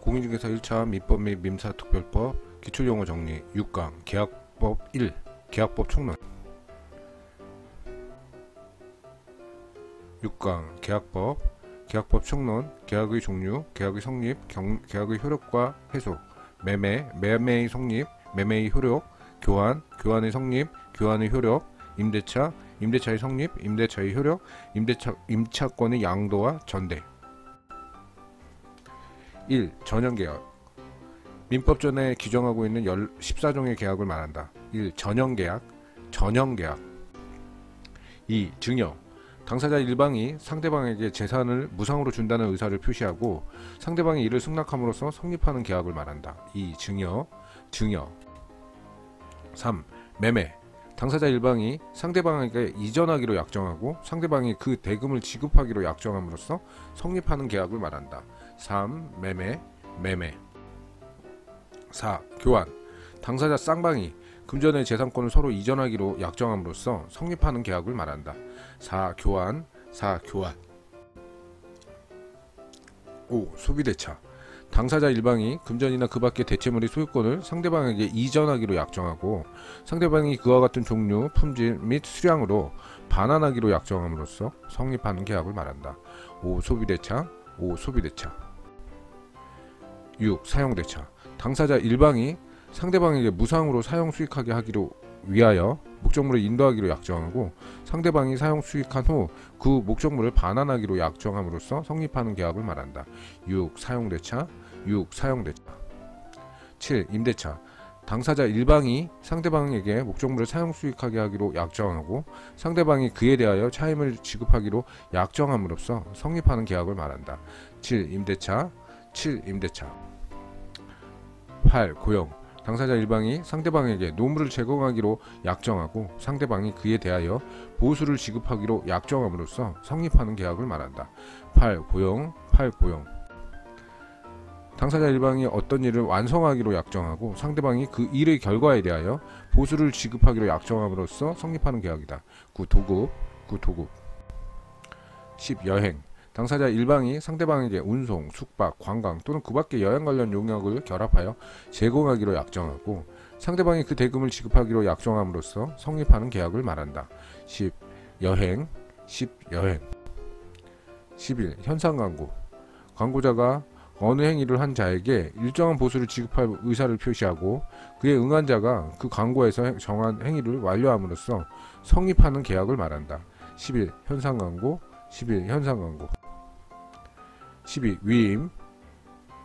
공인중개사 1차 민법 및 민사특별법 기출용어 정리 6강 계약법 1 계약법 총론 6강 계약법 총론 계약의 종류, 계약의 성립, 계약의 효력과 해소, 매매의 성립, 매매의 효력, 교환의 성립, 교환의 효력, 임대차의 성립, 임대차의 효력, 임차권의 양도와 전대. 1. 전형계약. 민법전에 규정하고 있는 14종의 계약을 말한다. 1. 전형계약. 2. 증여. 당사자 일방이 상대방에게 재산을 무상으로 준다는 의사를 표시하고 상대방이 이를 승낙함으로써 성립하는 계약을 말한다. 2. 증여. 3. 매매. 당사자 일방이 상대방에게 이전하기로 약정하고 상대방이 그 대금을 지급하기로 약정함으로써 성립하는 계약을 말한다. 3. 매매. 4. 교환. 당사자 쌍방이 금전의 재산권을 서로 이전하기로 약정함으로써 성립하는 계약을 말한다. 4. 교환. 5. 소비대차. 당사자 일방이 금전이나 그 밖의 대체물의 소유권을 상대방에게 이전하기로 약정하고 상대방이 그와 같은 종류, 품질 및 수량으로 반환하기로 약정함으로써 성립하는 계약을 말한다. 5. 소비대차. 6. 사용대차. 당사자 일방이 상대방에게 무상으로 사용 수익하게 하기로 위하여 목적물을 인도하기로 약정하고 상대방이 사용 수익한 후 그 목적물을 반환하기로 약정함으로써 성립하는 계약을 말한다. 6. 사용대차. 7. 임대차. 당사자 일방이 상대방에게 목적물을 사용 수익하게 하기로 약정하고 상대방이 그에 대하여 차임을 지급하기로 약정함으로써 성립하는 계약을 말한다. 7. 임대차. 8. 고용. 당사자 일방이 상대방에게 노무를 제공하기로 약정하고 상대방이 그에 대하여 보수를 지급하기로 약정함으로써 성립하는 계약을 말한다. 8. 고용. 당사자 일방이 어떤 일을 완성하기로 약정하고 상대방이 그 일의 결과에 대하여 보수를 지급하기로 약정함으로써 성립하는 계약이다. 9. 도급. 10. 여행. 당사자 일방이 상대방에게 운송, 숙박, 관광 또는 그 밖의 여행 관련 용역을 결합하여 제공하기로 약정하고 상대방이 그 대금을 지급하기로 약정함으로써 성립하는 계약을 말한다. 10. 여행. 11. 현상 광고. 광고자가 어느 행위를 한 자에게 일정한 보수를 지급할 의사를 표시하고 그에 응한 자가 그 광고에서 정한 행위를 완료함으로써 성립하는 계약을 말한다. 11. 현상 광고. 12. 위임.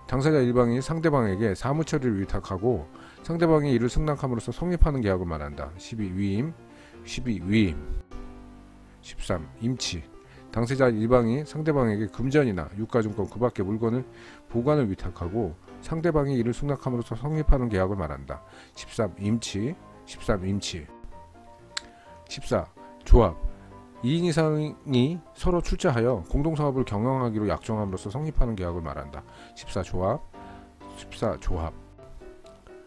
당사자 일방이 상대방에게 사무처리를 위탁하고 상대방이 이를 승낙함으로써 성립하는 계약을 말한다. 12. 위임. 13. 임치. 당사자 일방이 상대방에게 금전이나 유가증권 그 밖의 물건을 보관을 위탁하고 상대방이 이를 승낙함으로써 성립하는 계약을 말한다. 13. 임치. 14. 조합. 2인 이상이 서로 출자하여 공동사업을 경영하기로 약정함으로써 성립하는 계약을 말한다. 14. 조합.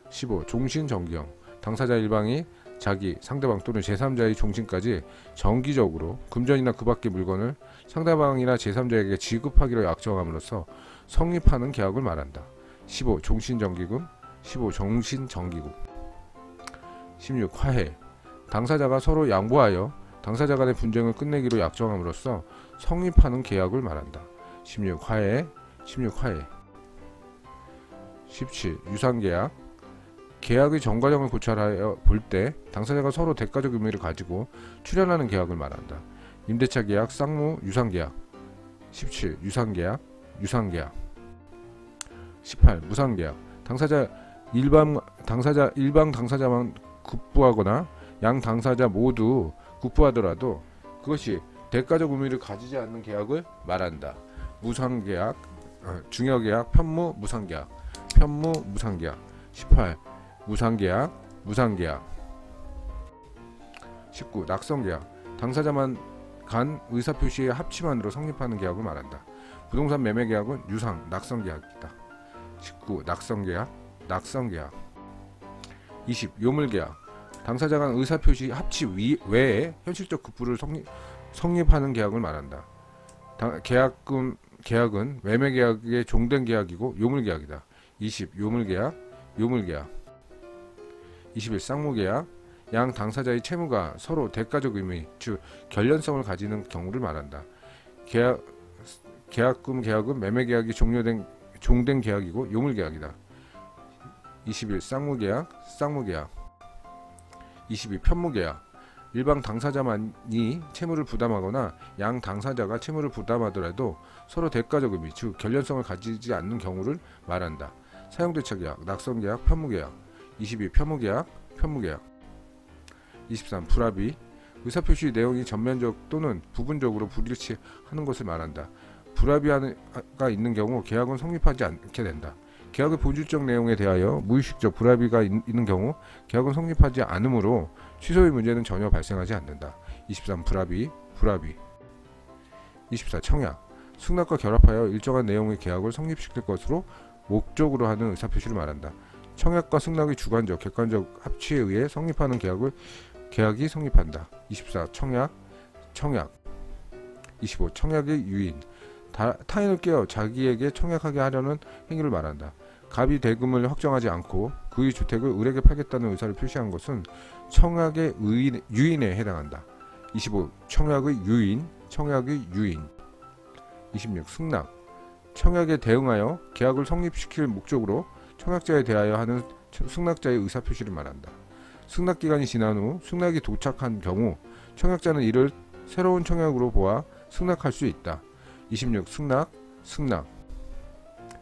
15. 종신정기형. 당사자 일방이 자기, 상대방 또는 제3자의 종신까지 정기적으로 금전이나 그 밖의 물건을 상대방이나 제3자에게 지급하기로 약정함으로써 성립하는 계약을 말한다. 15. 종신정기금. 16. 화해. 당사자가 서로 양보하여 당사자 간의 분쟁을 끝내기로 약정함으로써 성립하는 계약을 말한다. 16. 화해. 17. 유상계약. 계약의 전 과정을 고찰하여 볼 때 당사자가 서로 대가적 의미를 가지고 출연하는 계약을 말한다. 임대차 계약, 쌍무, 유상계약. 17. 유상계약. 18. 무상계약. 당사자 일방 당사자만 급부하거나 양 당사자 모두 급부하더라도 그것이 대가적 의미를 가지지 않는 계약을 말한다. 무상계약, 증여계약, 편무, 무상계약. 18. 무상계약. 19. 낙성계약. 당사자만 간 의사표시의 합치만으로 성립하는 계약을 말한다. 부동산 매매계약은 유상, 낙성계약이다. 19. 낙성계약. 20. 요물계약. 당사자 간 의사표시 합치 외에 현실적 급부를 성립하는 계약을 말한다. 계약금 계약은 매매 계약에 종된 계약이고 요물 계약이다. 20. 요물 계약, 요물 계약. 21. 쌍무 계약. 양 당사자의 채무가 서로 대가적 의미, 즉 결련성을 가지는 경우를 말한다. 계약금 계약은 매매 계약이 종된 계약이고 요물 계약이다. 21. 쌍무 계약, 쌍무 계약. 22. 편무 계약. 일방 당사자만이 채무를 부담하거나 양 당사자가 채무를 부담하더라도 서로 대가적 의미, 즉 결련성을 가지지 않는 경우를 말한다. 사용대차 계약, 낙선 계약, 편무 계약. 22. 편무 계약, 편무 계약. 23. 불합의. 의사표시 내용이 전면적 또는 부분적으로 불일치하는 것을 말한다. 불합의가 있는 경우 계약은 성립하지 않게 된다. 계약의 본질적 내용에 대하여 무의식적 불합의가 있는 경우 계약은 성립하지 않으므로 취소의 문제는 전혀 발생하지 않는다. 23. 불합의, 불합의. 24. 청약. 승낙과 결합하여 일정한 내용의 계약을 성립시킬 것으로 목적으로 하는 의사표시를 말한다. 청약과 승낙의 주관적, 객관적 합치에 의해 성립하는 계약이 성립한다. 24. 청약, 청약. 25. 청약의 유인. 타인을 깨어 자기에게 청약하게 하려는 행위를 말한다. 갑이 대금을 확정하지 않고 그의 주택을 을에게 팔겠다는 의사를 표시한 것은 청약의 유인에 해당한다. 25. 청약의 유인, 청약의 유인. 26. 승낙. 청약에 대응하여 계약을 성립시킬 목적으로 청약자에 대하여 하는 승낙자의 의사표시를 말한다. 승낙기간이 지난 후 승낙이 도착한 경우 청약자는 이를 새로운 청약으로 보아 승낙할 수 있다. 26. 승낙, 승낙.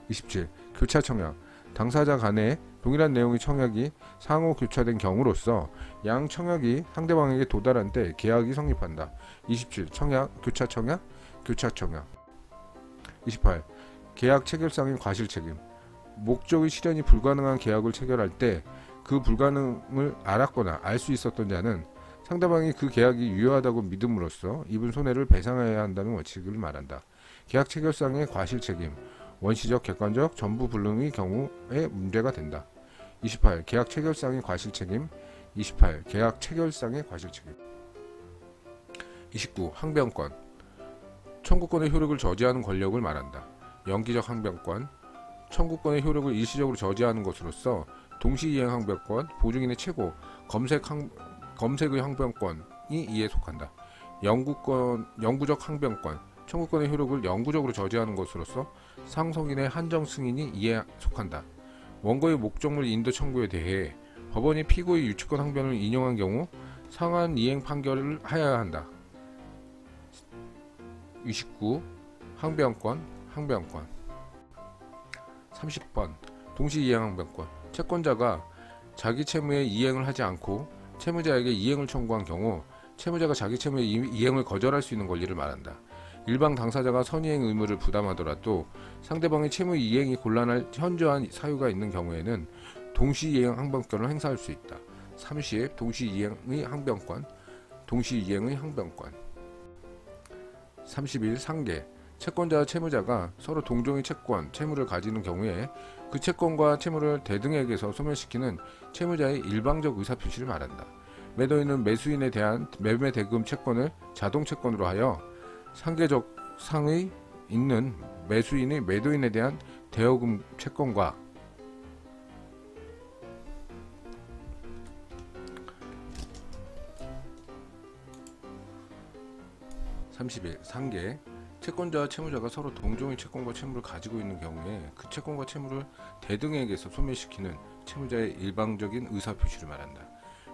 27. 교차 청약. 당사자 간에 동일한 내용의 청약이 상호 교차된 경우로서 양 청약이 상대방에게 도달한 때 계약이 성립한다. 27. 청약, 교차 청약, 교차 청약. 28. 계약 체결상의 과실 책임. 목적의 실현이 불가능한 계약을 체결할 때 그 불가능을 알았거나 알 수 있었던 자는 상대방이 그 계약이 유효하다고 믿음으로써 입은 손해를 배상해야 한다는 원칙을 말한다. 계약 체결상의 과실 책임. 원시적, 객관적, 전부 불능의 경우에 문제가 된다. 28. 계약 체결상의 과실 책임. 28. 계약 체결상의 과실 책임. 29. 항변권. 청구권의 효력을 저지하는 권력을 말한다. 연기적 항변권. 청구권의 효력을 일시적으로 저지하는 것으로서 동시이행 항변권, 보증인의 최고, 검색의 항변권이 이에 속한다. 영구적 항변권. 청구권의 효력을 영구적으로 저지하는 것으로서 상속인의 한정 승인이 이에 속한다. 원고의 목적물 인도 청구에 대해 법원이 피고의 유치권 항변을 인용한 경우 상한 이행 판결을 하여야 한다. 29. 항변권, 항변권. 30번. 동시이행 항변권. 채권자가 자기 채무에 이행을 하지 않고 채무자에게 이행을 청구한 경우 채무자가 자기 채무의 이행을 거절할 수 있는 권리를 말한다. 일방 당사자가 선이행 의무를 부담하더라도 상대방의 채무 이행이 곤란할 현저한 사유가 있는 경우에는 동시이행 항변권을 행사할 수 있다. 30. 동시이행의 항변권, 동시이행의 항변권. 31. 상계. 채권자와 채무자가 서로 동종의 채권, 채무를 가지는 경우에 그 채권과 채무를 대등에게서 소멸시키는 채무자의 일방적 의사표시를 말한다. 매도인은 매수인에 대한 매매 대금 채권을 자동 채권으로 하여 상계적 상의 있는 매수인의 매도인에 대한 대여금 채권과 상계. 채권자와 채무자가 서로 동종의 채권과 채무를 가지고 있는 경우에 그 채권과 채무를 대등에게서 소멸시키는 채무자의 일방적인 의사표시를 말한다.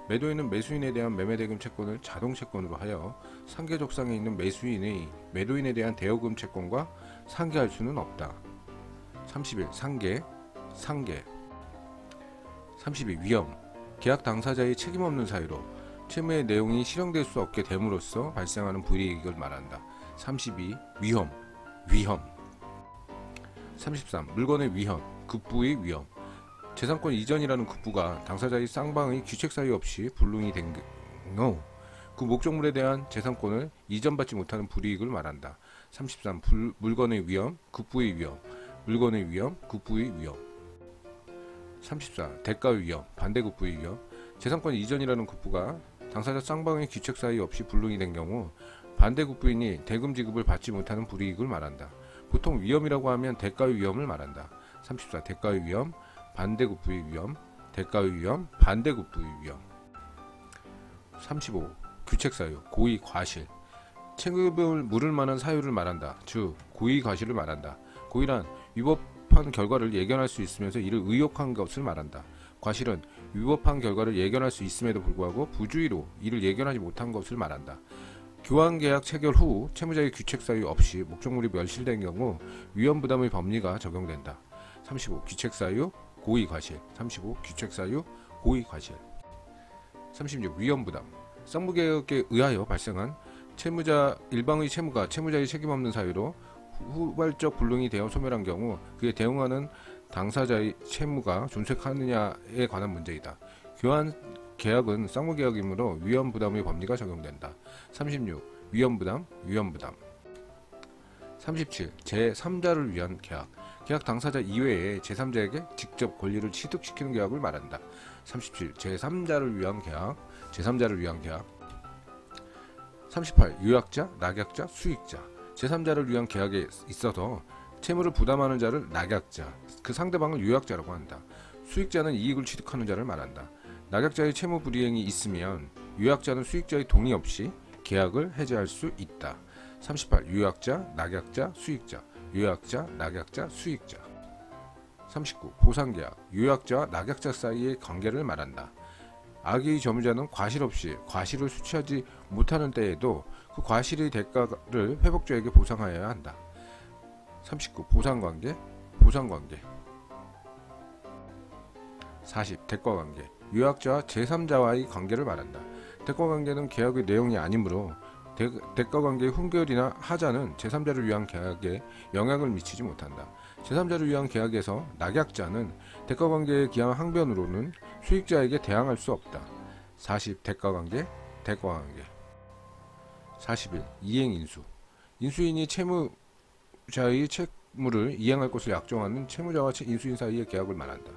매도인은 매수인에 대한 매매대금 채권을 자동채권으로 하여 상계적상에 있는 매수인의 매도인에 대한 대여금 채권과 상계할 수는 없다. 31. 상계. 32. 위험. 계약 당사자의 책임없는 사유로 채무의 내용이 실행될 수 없게 됨으로써 발생하는 불이익을 말한다. 32. 위험. 33. 물건의 위험, 급부의 위험. 재산권 이전이라는 급부가 당사자의 쌍방의 귀책 사유 없이 불능이 된 경우 그 목적물에 대한 재산권을 이전받지 못하는 불이익을 말한다. 33. 물건의 위험, 급부의 위험. 물건의 위험, 급부의 위험. 34. 대가의 위험, 반대급부의 위험. 재산권 이전이라는 급부가 당사자 쌍방의 귀책 사유 없이 불능이 된 경우 반대급부인이 대금 지급을 받지 못하는 불이익을 말한다. 보통 위험이라고 하면 대가의 위험을 말한다. 34. 대가의 위험, 반대급부의 위험, 대가의 위험, 반대급부의 위험. 35. 규책사유, 고의, 과실. 책임을 물을 만한 사유를 말한다. 즉 고의 과실을 말한다. 고의란 위법한 결과를 예견할 수 있으면서 이를 의혹한 것을 말한다. 과실은 위법한 결과를 예견할 수 있음에도 불구하고 부주의로 이를 예견하지 못한 것을 말한다. 교환계약 체결 후 채무자의 규책사유 없이 목적물이 멸실된 경우 위험부담의 법리가 적용된다. 35. 규책사유, 고의과실. 35. 규책사유, 고의과실. 36. 위험부담. 쌍무계약에 의하여 발생한 채무자 일방의 채무가 채무자의 책임 없는 사유로 후발적 불능이 되어 소멸한 경우 그에 대응하는 당사자의 채무가 존속하느냐에 관한 문제이다. 교환 계약은 쌍무계약이므로 위험부담의 법리가 적용된다. 36. 위험부담, 위험부담. 37. 제3자를 위한 계약. 계약 당사자 이외에 제3자에게 직접 권리를 취득시키는 계약을 말한다. 37. 제3자를 위한 계약, 제3자를 위한 계약. 38. 요약자, 낙약자, 수익자. 제3자를 위한 계약에 있어서 채무를 부담하는 자를 낙약자, 그 상대방을 요약자라고 한다. 수익자는 이익을 취득하는 자를 말한다. 낙약자의 채무 불이행이 있으면 요약자는 수익자의 동의 없이 계약을 해지할 수 있다. 38. 요약자, 낙약자, 수익자. 요약자, 낙약자, 수익자. 39. 보상계약. 요약자와 낙약자 사이의 관계를 말한다. 악의 점유자는 과실 없이 과실을 수취하지 못하는 때에도 그 과실의 대가를 회복자에게 보상하여야 한다. 39. 보상관계, 보상관계. 40. 대가관계. 요약자와 제3자와의 관계를 말한다. 대가관계는 계약의 내용이 아니므로 대가관계의 훈결이나 하자는 제3자를 위한 계약에 영향을 미치지 못한다. 제3자를 위한 계약에서 낙약자는 대가관계에 기한 항변으로는 수익자에게 대항할 수 없다. 40. 대가관계, 대가관계. 41. 이행인수. 인수인이 채무자의 채무를 이행할 것을 약정하는 채무자와 인수인 사이의 계약을 말한다.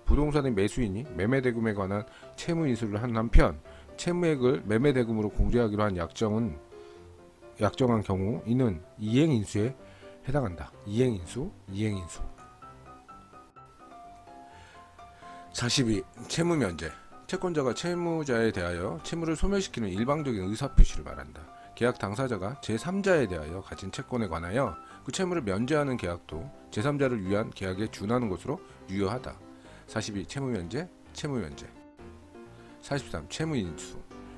부동산의 매수인이 매매대금에 관한 채무인수를 한 한편 채무액을 매매대금으로 공제하기로 한 약정한 경우 이는 이행인수에 해당한다. 이행인수, 이행인수. 42. 채무면제. 채권자가 채무자에 대하여 채무를 소멸시키는 일방적인 의사표시를 말한다. 계약 당사자가 제3자에 대하여 가진 채권에 관하여 그 채무를 면제하는 계약도 제3자를 위한 계약에 준하는 것으로 유효하다. 42. 채무면제, 채무면제. 43. 채무인수.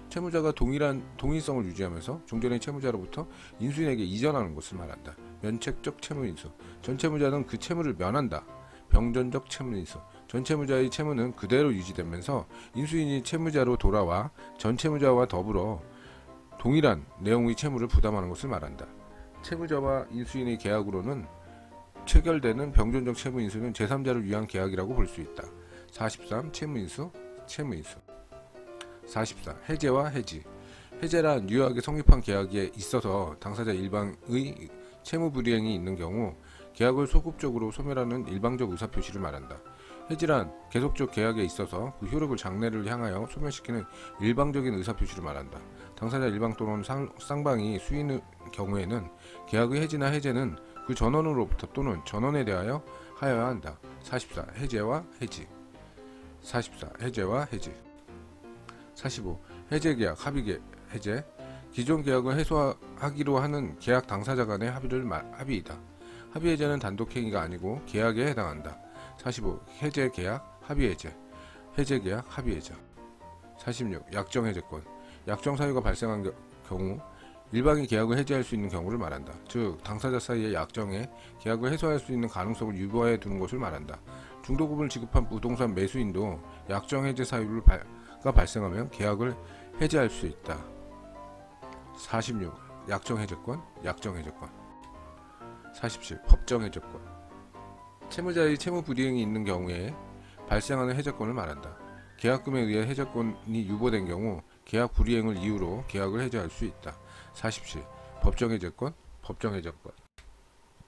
채무자가 동일성을 유지하면서 종전의 채무자로부터 인수인에게 이전하는 것을 말한다. 면책적 채무인수. 전 채무자는 그 채무를 면한다. 병전적 채무인수. 전 채무자의 채무는 그대로 유지되면서 인수인이 채무자로 돌아와 전 채무자와 더불어 동일한 내용의 채무를 부담하는 것을 말한다. 채무자와 인수인의 계약으로는 체결되는 병전적 채무인수는 제3자를 위한 계약이라고 볼 수 있다. 43. 채무인수, 채무인수. 44. 해제와 해지. 해제란 유효하게 성립한 계약에 있어서 당사자 일방의 채무 불이행이 있는 경우 계약을 소급적으로 소멸하는 일방적 의사표시를 말한다. 해지란 계속적 계약에 있어서 그 효력을 장래를 향하여 소멸시키는 일방적인 의사표시를 말한다. 당사자 일방 또는 쌍방이 수인의 경우에는 계약의 해지나 해제는 그 전원으로부터 또는 전원에 대하여 하여야 한다. 44. 해제와 해지. 44. 해제와 해지. 45. 해제계약, 합의 해제. 기존 계약을 해소하기로 하는 계약 당사자 간의 합의이다. 합의 해제는 단독 행위가 아니고 계약에 해당한다. 45. 해제 계약, 합의 해제. 해제 계약, 합의 해제. 46. 약정 해제권. 약정 사유가 발생한 경우 일방이 계약을 해제할 수 있는 경우를 말한다. 즉 당사자 사이의 약정에 계약을 해소할 수 있는 가능성을 유보해 두는 것을 말한다. 중도금을 지급한 부동산 매수인도 약정 해제 사유가 발생하면 계약을 해제할 수 있다. 46. 약정 해제권, 약정 해제권. 47. 법정 해제권. 채무자의 채무 불이행이 있는 경우에 발생하는 해제권을 말한다. 계약금에 의해 해제권이 유보된 경우 계약 불이행을 이유로 계약을 해제할 수 있다. 47. 법정 해제권, 법정 해제권.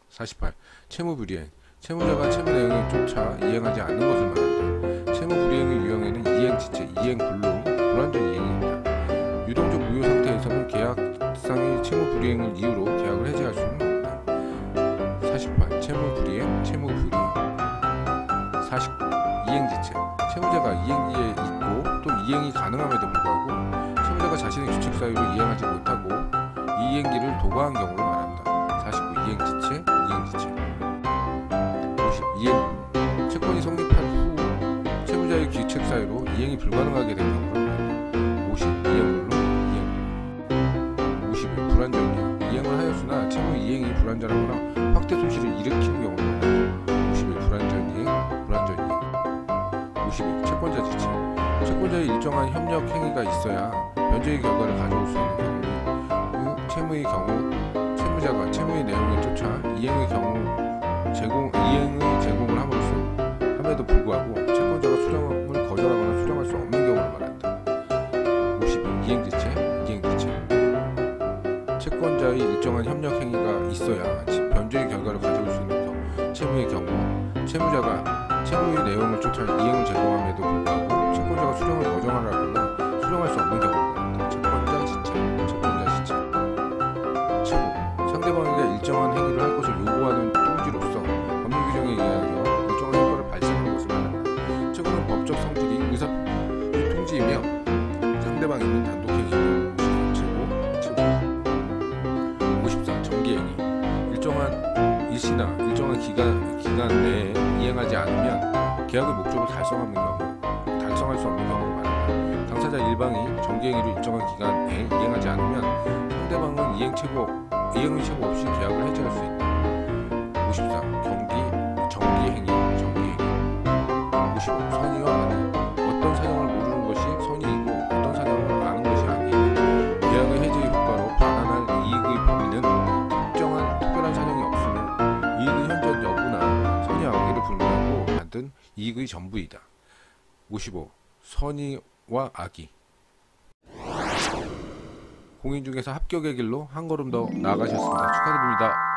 48. 채무 불이행. 채무자가 채무 내용을 쫓아 이행하지 않는 것을 말한다. 채무 불이행의 유형에는 이행지체, 이행불능, 불완전 이행입니다. 유동적 무효 상태에서는 계약상의 채무 불이행을 이유로 계약을 해제할 수는 없다. 49. 이행지체. 채무자가 이행기에 있고 또 이행이 가능함에도 불구하고 채무자가 자신의 규칙 사유로 이행하지 못하고 이행기를 도과한 경우를 말한다. 49. 이행지체. 50. 이행근로. 채권이 성립한 후 채무자의 규칙 사유로 이행이 불가능하게 된 경우를 말한다. 50. 이행근로. 51. 불완전 이행. 이행을 하였으나 채무 이행이 불완전하거나 확대 손실을 일으키는 경우를 말한다. 51. 불완전 이행. 52. 채권자 지체. 채권자의 일정한 협력 행위가 있어야 변제의 결과를 가져올 수 있는 경우, 그 채무의 경우 채무자가 채무의 내용에 쫓아 이행의 제공을 함에도 불구하고 채권자가 수령을 거절하거나 수령할 수 없는 경우를 말한다. 52. 이행지체. 채권자의 일정한 협력 행위가 있어야 변제의 결과를 가져올 수 있는 채무의 경우 채무자가 채무의 내용을 쫓아 이행을 제공함에도 불구하고 채권자가 수령을 거절하거나 수령할 수 없는 경우를 말한다. 채권자 지체. 채무. 상대방에게 일정한 행위를 할 것을 요구하는 통지로서 법률 규정에 의하여 일정한 효과를 발생하는 것을 말한다. 채무는 법적 성질이 의사표의 통지이며 상대방이 있는 단독 행위이며 채무. 54. 정기행위. 일정한 일시나 일정한 기간 내에 이행하지 않으면 계약의 목적을 달성할 수 없는 경우를 말한다. 당사자 일방이 정기행위를 일정한 기간에 이행하지 않으면 상대방은 이행의 최고 없이 계약을 해지할 수 있다. 54. 정기행위. 55. 선의와 악의. 어떤 사정을 모르는 것이 선의이고 어떤 사정을 아는 것이 악이고 계약의 해지의 효과로 반환할 이익의 범위는 특별한 사정이 없으며 이익의 현존 여부나 선의와 악의를 불문하고 받은 이익의 전부이다. 55. 선의와 악의. 공인 중에서 합격의 길로 한 걸음 더 나아가셨습니다. 축하드립니다.